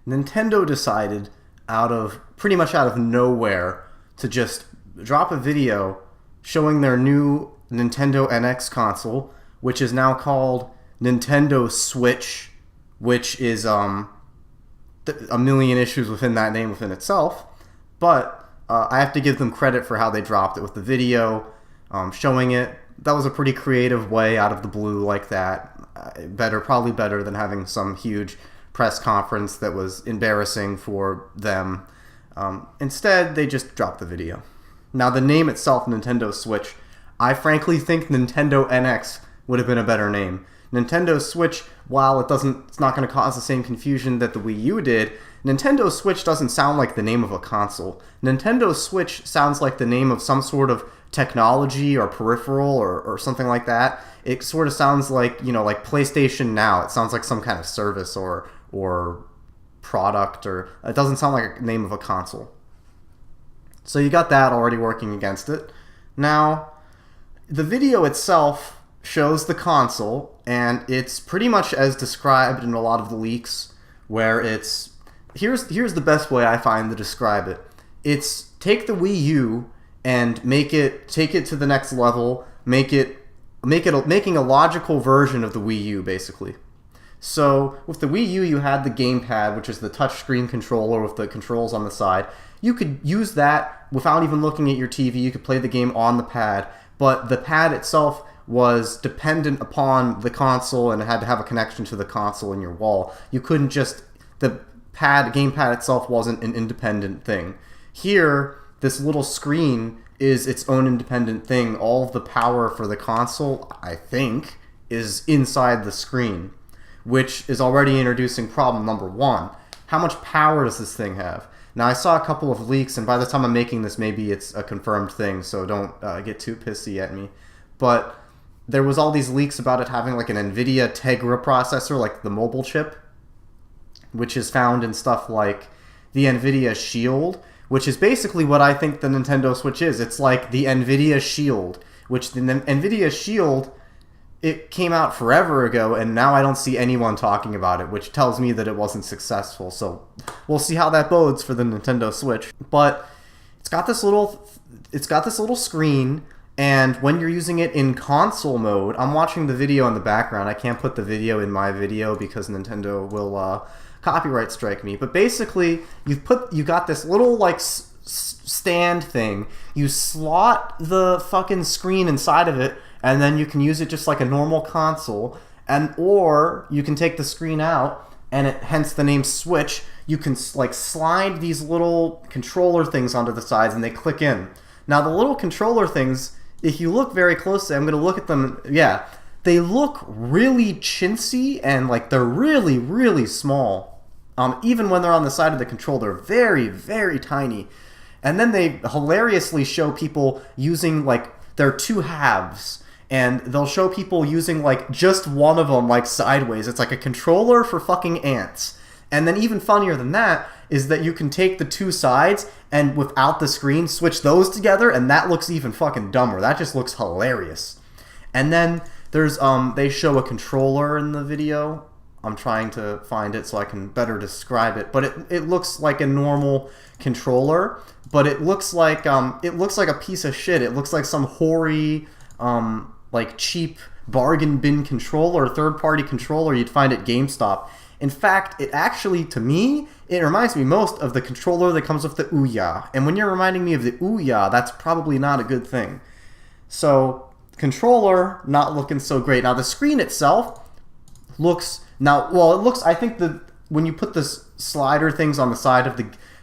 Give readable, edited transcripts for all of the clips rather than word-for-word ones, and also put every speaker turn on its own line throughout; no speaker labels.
Nintendo decided pretty much out of nowhere to just drop a video showing their new Nintendo NX console, which is now called Nintendo Switch, which is a million issues within that name within itself. But I have to give them credit for how they dropped it with the video showing it. That was a pretty creative way out of the blue like that. Probably better than having some huge press conference that was embarrassing for them. Instead, they just dropped the video. Now, the name itself, Nintendo Switch, I frankly think Nintendo NX would have been a better name. Nintendo Switch, while it's not going to cause the same confusion that the Wii U did, Nintendo Switch doesn't sound like the name of a console. Nintendo Switch sounds like the name of some sort of technology or peripheral or something like that. It sort of sounds like, like PlayStation Now. It sounds like some kind of service or product, or it doesn't sound like a name of a console. So you got that already working against it. Now, the video itself shows the console, and it's pretty much as described in a lot of the leaks, where here's the best way I find to describe it. It's take the Wii U and take it to the next level, making a logical version of the Wii U, basically. So with the Wii U, you had the gamepad, which is the touchscreen controller with the controls on the side. You could use that without even looking at your TV. You could play the game on the pad, but the pad itself was dependent upon the console and it had to have a connection to the console in your wall. You couldn't the gamepad itself wasn't an independent thing. Here, this little screen is its own independent thing. All of the power for the console, I think, is inside the screen, which is already introducing problem number one. How much power does this thing have? Now, I saw a couple of leaks, and by the time I'm making this, maybe it's a confirmed thing, so don't get too pissy at me. But there was all these leaks about it having like an Nvidia Tegra processor, like the mobile chip, which is found in stuff like the Nvidia Shield, which is basically what I think the Nintendo Switch is. It's like the Nvidia Shield, which the Nvidia Shield, it came out forever ago, and now I don't see anyone talking about it, which tells me that it wasn't successful. So we'll see how that bodes for the Nintendo Switch. But it's got this little screen, and when you're using it in console mode, I'm watching the video in the background. I can't put the video in my video because Nintendo will copyright strike me. But basically, you got this little like stand thing. You slot the fucking screen inside of it, and then you can use it just like a normal console, or you can take the screen out, and hence the name Switch. You can like slide these little controller things onto the sides, and they click in. Now the little controller things, if you look very closely, I'm going to look at them. Yeah, they look really chintzy, and like they're really, really small. Even when they're on the side of the controller, they're very, very tiny. And then they hilariously show people using like their two halves. And they'll show people using like just one of them like sideways. It's like a controller for fucking ants. And then even funnier than that is that you can take the two sides and without the screen switch those together, and that looks even fucking dumber. That just looks hilarious. And then there's they show a controller in the video. I'm trying to find it so I can better describe it, but it looks like a normal controller, but it looks like a piece of shit. It looks like some hoary like cheap bargain bin controller, third-party controller you'd find at GameStop. In fact, it actually, to me, it reminds me most of the controller that comes with the Ouya. And when you're reminding me of the Ouya, that's probably not a good thing. So, controller, not looking so great. Now, the screen itself looks... I think when you put the slider things on the side of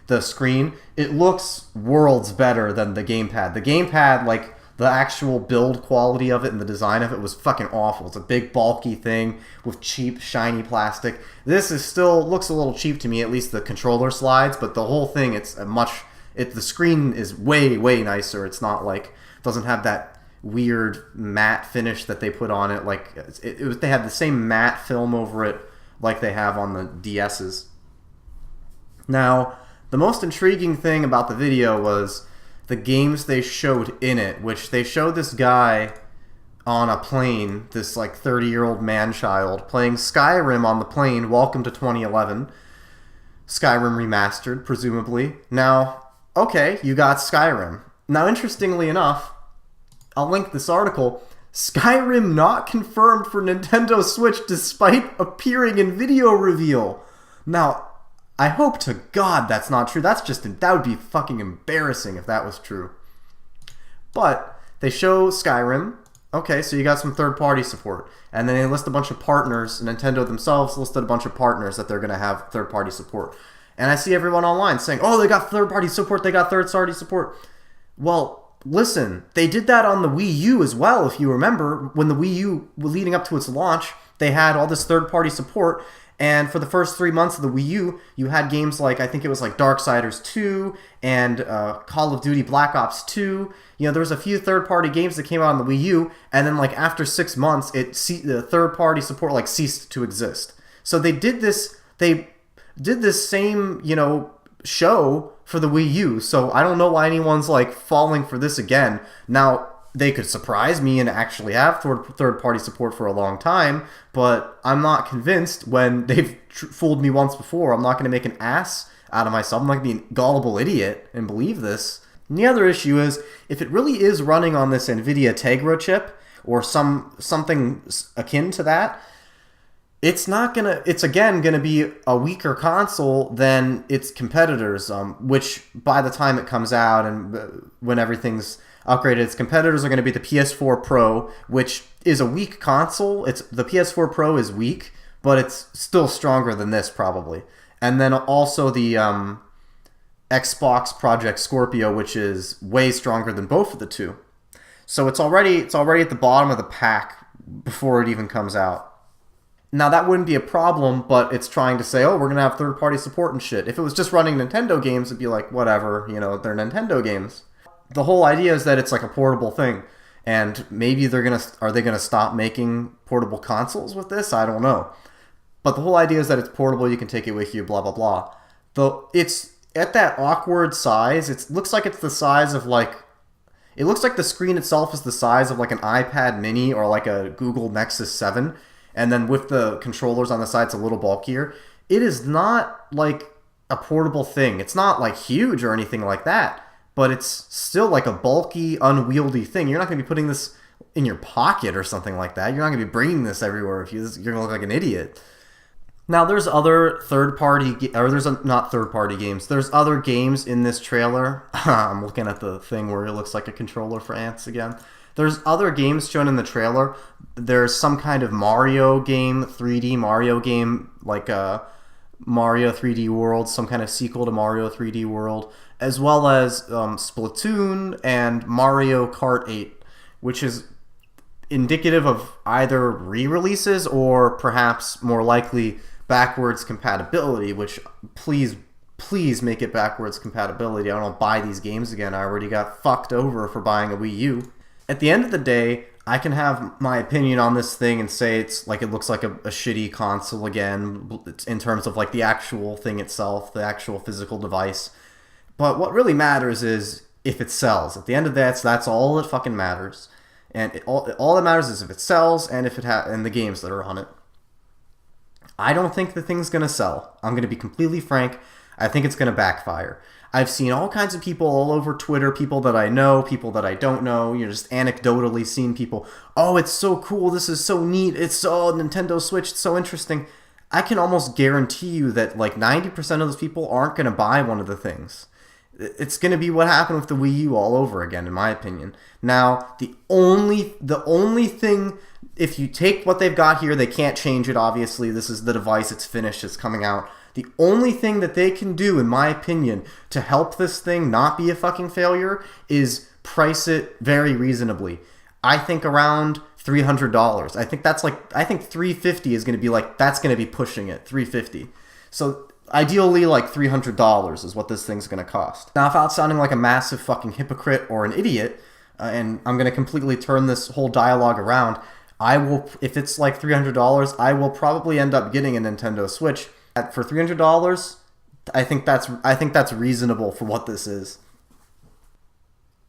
the screen, it looks worlds better than the gamepad. The gamepad, like... the actual build quality of it and the design of it was fucking awful. It's a big, bulky thing with cheap, shiny plastic. This looks a little cheap to me, at least the controller slides, but the whole thing, the screen is way, way nicer. It's not like, doesn't have that weird matte finish that they put on it. Like, they had the same matte film over it like they have on the DS's. Now, the most intriguing thing about the video was the games they showed in it, which they showed this guy on a plane, this like 30-year-old man-child, playing Skyrim on the plane. Welcome to 2011. Skyrim Remastered, presumably. Now, okay, you got Skyrim. Now, interestingly enough, I'll link this article. Skyrim not confirmed for Nintendo Switch despite appearing in video reveal. Now, I hope to God that's not true. That would be fucking embarrassing if that was true. But they show Skyrim. Okay, so you got some third-party support. And then they list a bunch of partners. Nintendo themselves listed a bunch of partners that they're going to have third-party support. And I see everyone online saying, oh, they got third-party support, they got third-party support. Well, listen, they did that on the Wii U as well, if you remember. When the Wii U, leading up to its launch, they had all this third-party support. And for the first 3 months of the Wii U, you had games like, I think it was like Darksiders 2 and Call of Duty Black Ops 2. You know, there was a few third-party games that came out on the Wii U, and then like after 6 months, the third-party support like ceased to exist. So they did this same, you know, show for the Wii U. So I don't know why anyone's like falling for this again. Now, they could surprise me and actually have third-party support for a long time, but I'm not convinced when they've fooled me once before. I'm not going to make an ass out of myself. I'm not going to be a gullible idiot and believe this. And the other issue is, if it really is running on this Nvidia Tegra chip or something akin to that, it's again gonna be a weaker console than its competitors, which by the time it comes out and when everything's upgraded, its competitors are going to be the PS4 Pro, which is a weak console. The PS4 Pro is weak, but it's still stronger than this probably. And then also the Xbox Project Scorpio, which is way stronger than both of the two. So it's already at the bottom of the pack before it even comes out. Now, that wouldn't be a problem, but it's trying to say, oh, we're going to have third-party support and shit. If it was just running Nintendo games, it'd be like, whatever, you know, they're Nintendo games. The whole idea is that it's like a portable thing. And maybe are they going to stop making portable consoles with this? I don't know. But the whole idea is that it's portable, you can take it with you, blah, blah, blah. Though it's at that awkward size. It looks like it's the size of like... It looks like the screen itself is the size of like an iPad mini or like a Google Nexus 7. And then with the controllers on the side, it's a little bulkier. It is not like a portable thing. It's not like huge or anything like that, but it's still like a bulky, unwieldy thing. You're not going to be putting this in your pocket or something like that. You're not going to be bringing this everywhere. You're going to look like an idiot. Now, there's other not third-party games. There's other games in this trailer. I'm looking at the thing where it looks like a controller for ants again. There's other games shown in the trailer. There's some kind of Mario game, 3D Mario game, like Mario 3D World, some kind of sequel to Mario 3D World, as well as Splatoon and Mario Kart 8, which is indicative of either re-releases or perhaps more likely backwards compatibility, which please make it backwards compatibility. I don't buy these games again. I already got fucked over for buying a Wii U. At the end of the day, I can have my opinion on this thing and say it looks like a shitty console again in terms of like the actual thing itself, the actual physical device. But what really matters is if it sells. At the end of that, that's all that fucking matters. And all that matters is if it sells and and the games that are on it. I don't think the thing's going to sell. I'm going to be completely frank. I think it's going to backfire. I've seen all kinds of people all over Twitter, people that I know, people that I don't know, just anecdotally seen people, oh, it's so cool, this is so neat, it's so Nintendo Switch, it's so interesting. I can almost guarantee you that like 90% of those people aren't going to buy one of the things. It's going to be what happened with the Wii U all over again, in my opinion. Now, the only thing, if you take what they've got here, they can't change it, obviously. This is the device, it's finished, it's coming out. The only thing that they can do, in my opinion, to help this thing not be a fucking failure is price it very reasonably. I think around $300. I think $350 is going to be like, that's going to be pushing it, $350. So ideally, like $300 is what this thing's going to cost. Now, without sounding like a massive fucking hypocrite or an idiot, and I'm going to completely turn this whole dialogue around, if it's like $300, I will probably end up getting a Nintendo Switch. For $300, I think that's reasonable for what this is.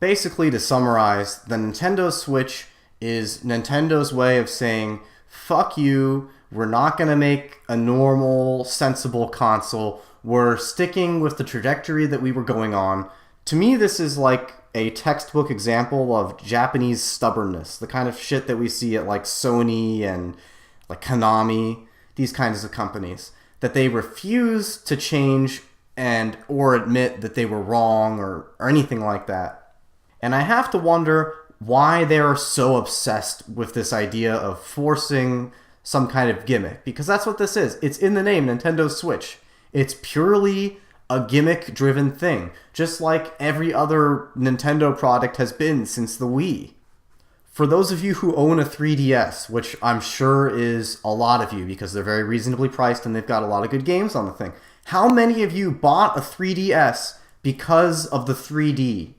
Basically, to summarize, the Nintendo Switch is Nintendo's way of saying, fuck you, We're not going to make a normal, sensible console. We're sticking with the trajectory that we were going on. To me, this is like a textbook example of Japanese stubbornness, the kind of shit that we see at like Sony and like Konami, these kinds of companies, that they refuse to change and or admit that they were wrong or anything like that. And I have to wonder why they're so obsessed with this idea of forcing some kind of gimmick, because that's what this is. It's in the name, Nintendo Switch. It's purely a gimmick-driven thing, just like every other Nintendo product has been since the Wii. For those of you who own a 3DS, which I'm sure is a lot of you because they're very reasonably priced and they've got a lot of good games on the thing, how many of you bought a 3DS because of the 3D?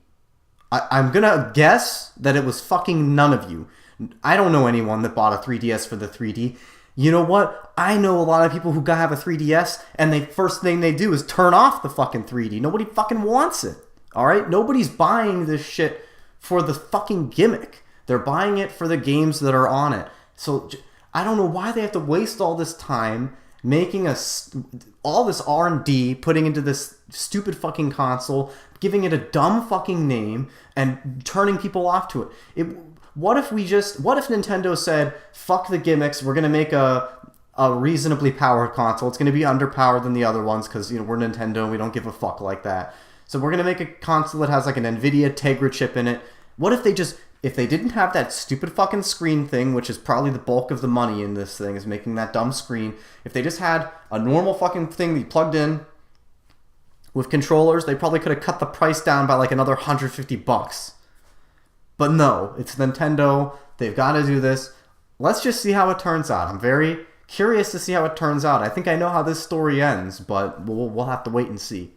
I'm gonna guess that it was fucking none of you. I don't know anyone that bought a 3DS for the 3D. You know what? I know a lot of people who have a 3DS and the first thing they do is turn off the fucking 3D. Nobody fucking wants it. Alright? Nobody's buying this shit for the fucking gimmick. They're buying it for the games that are on it. So I don't know why they have to waste all this time making all this R&D, putting into this stupid fucking console, giving it a dumb fucking name, and turning people off to it. What if Nintendo said, fuck the gimmicks, we're going to make a reasonably powered console. It's going to be underpowered than the other ones because, we're Nintendo and we don't give a fuck like that. So we're going to make a console that has like an Nvidia Tegra chip in it. What if they didn't have that stupid fucking screen thing, which is probably the bulk of the money in this thing, is making that dumb screen. If they just had a normal fucking thing that you plugged in with controllers, they probably could have cut the price down by like another $150. But no, it's Nintendo. They've got to do this. Let's just see how it turns out. I'm very curious to see how it turns out. I think I know how this story ends, but we'll have to wait and see.